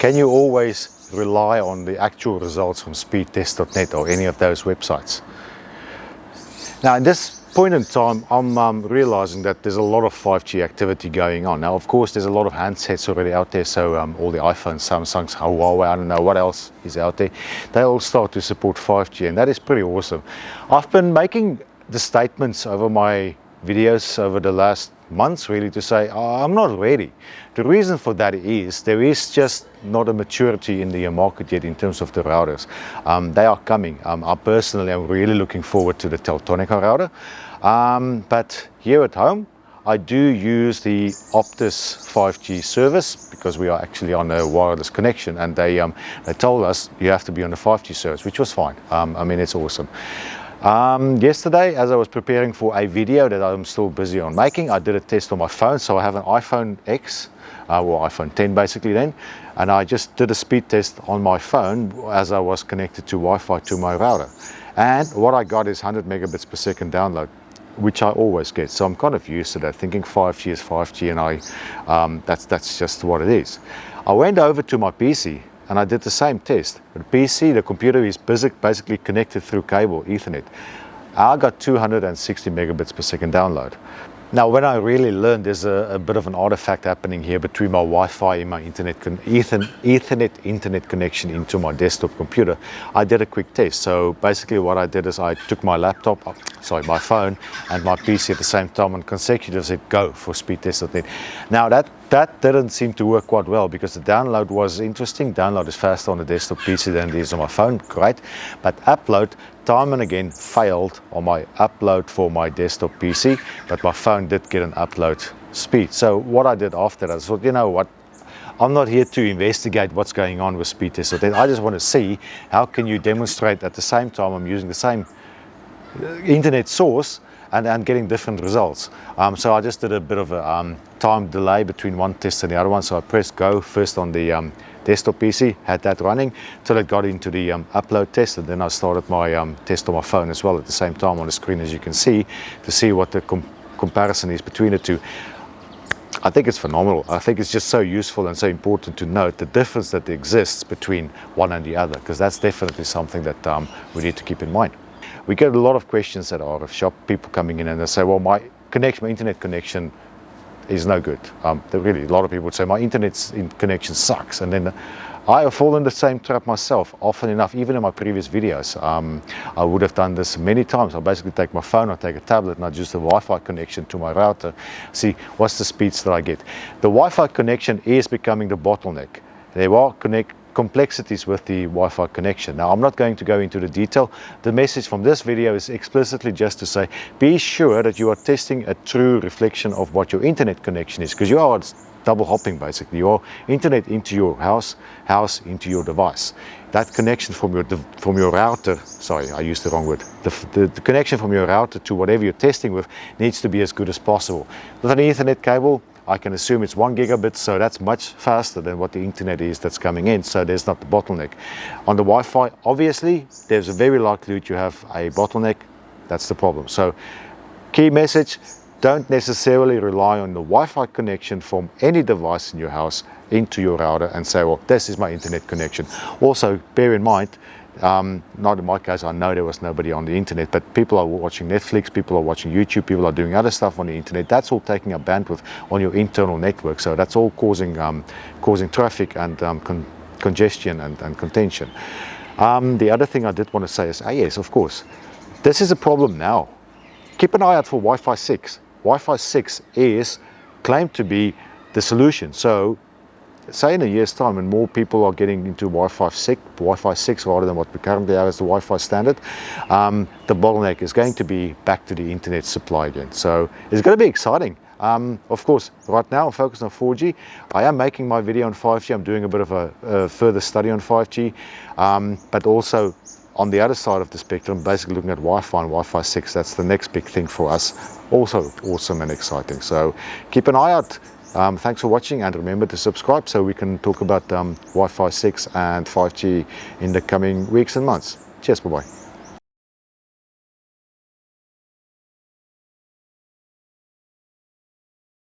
can you always rely on the actual results from speedtest.net or any of those websites? Now, at this point in time, I'm realizing that there's a lot of 5G activity going on. Now, of course, there's a lot of handsets already out there, so all the iPhones, Samsungs, Huawei, I don't know what else is out there, they all start to support 5G, and that is pretty awesome. I've been making the statements over my videos over the last months really to say I'm not ready. The reason for that is there is just not a maturity in the market yet in terms of the routers. They are coming. I personally am really looking forward to the Teltonica router, but here at home I do use the Optus 5G service because we are actually on a wireless connection, and they told us you have to be on the 5G service, which was fine. I mean, it's awesome. Yesterday, as I was preparing for a video that I'm still busy on making, I did a test on my phone. So I have an iPhone X, or iPhone 10 basically then, and I just did a speed test on my phone as I was connected to Wi-Fi to my router. And what I got is 100 megabits per second download, which I always get. So I'm kind of used to that, thinking 5G is 5G, and that's just what it is. I went over to my PC and I did the same test. The PC, the computer is basically connected through cable, Ethernet. I got 260 megabits per second download. Now, when I really learned there's a bit of an artifact happening here between my Wi-Fi and my Ethernet internet connection into my desktop computer, I did a quick test. So basically what I did is I took my my phone and my PC at the same time and consecutively said go for speedtest.net. Now that didn't seem to work quite well because the download was interesting. Download is faster on the desktop PC than it is on my phone, great. But upload, time and again, failed on my upload for my desktop PC, but my phone did get an upload speed. So what I did after that, I thought, you know what, I'm not here to investigate what's going on with speedtest.net. I just want to see how can you demonstrate at the same time I'm using the same internet source and getting different results. So I just did a bit of a time delay between one test and the other one. So I pressed go first on the desktop PC, had that running till it got into the upload test, and then I started my test on my phone as well at the same time on the screen, as you can see, to see what the comparison is between the two. I think it's phenomenal. I think it's just so useful and so important to note the difference that exists between one and the other, because that's definitely something that we need to keep in mind. We get a lot of questions at RF Shop, people coming in and they say, well, my internet connection is no good. Really, a lot of people would say my internet connection sucks, and then I fall in the same trap myself often enough. Even in my previous videos, I would have done this many times. I basically take my phone, I take a tablet, and I use the Wi-Fi connection to my router, see what's the speeds that I get. The Wi-Fi connection is becoming the bottleneck. There are complexities with the Wi-Fi connection. Now, I'm not going to go into the detail. The message from this video is explicitly just to say, be sure that you are testing a true reflection of what your internet connection is, because you are double hopping basically. Your internet into your house into your device. That connection from your router, sorry, I used the wrong word. The connection from your router to whatever you're testing with needs to be as good as possible. With an Ethernet cable, I can assume it's 1 gigabit, so that's much faster than what the internet is that's coming in, so there's not the bottleneck. On the Wi-Fi, obviously, there's a very likelihood you have a bottleneck. That's the problem. So, key message, don't necessarily rely on the Wi-Fi connection from any device in your house into your router and say, well, this is my internet connection. Also, bear in mind, not in my case, I know there was nobody on the internet, but people are watching Netflix, people are watching YouTube, people are doing other stuff on the internet. That's all taking up bandwidth on your internal network, so that's all causing traffic and congestion and contention. The other thing I did want to say is, yes, of course, this is a problem now. Keep an eye out for Wi-Fi 6. Wi-Fi 6 is claimed to be the solution. So say in a year's time, when more people are getting into Wi-Fi 6 rather than what we currently have as the Wi-Fi standard, the bottleneck is going to be back to the internet supply again. So it's going to be exciting. Of course, right now I'm focused on 4G. I am making my video on 5G. I'm doing a bit of a further study on 5G, but also on the other side of the spectrum, basically looking at Wi-Fi and Wi-Fi 6. That's the next big thing for us. Also awesome and exciting. So keep an eye out. Thanks for watching, and remember to subscribe so we can talk about Wi-Fi 6 and 5G in the coming weeks and months. Cheers, bye-bye.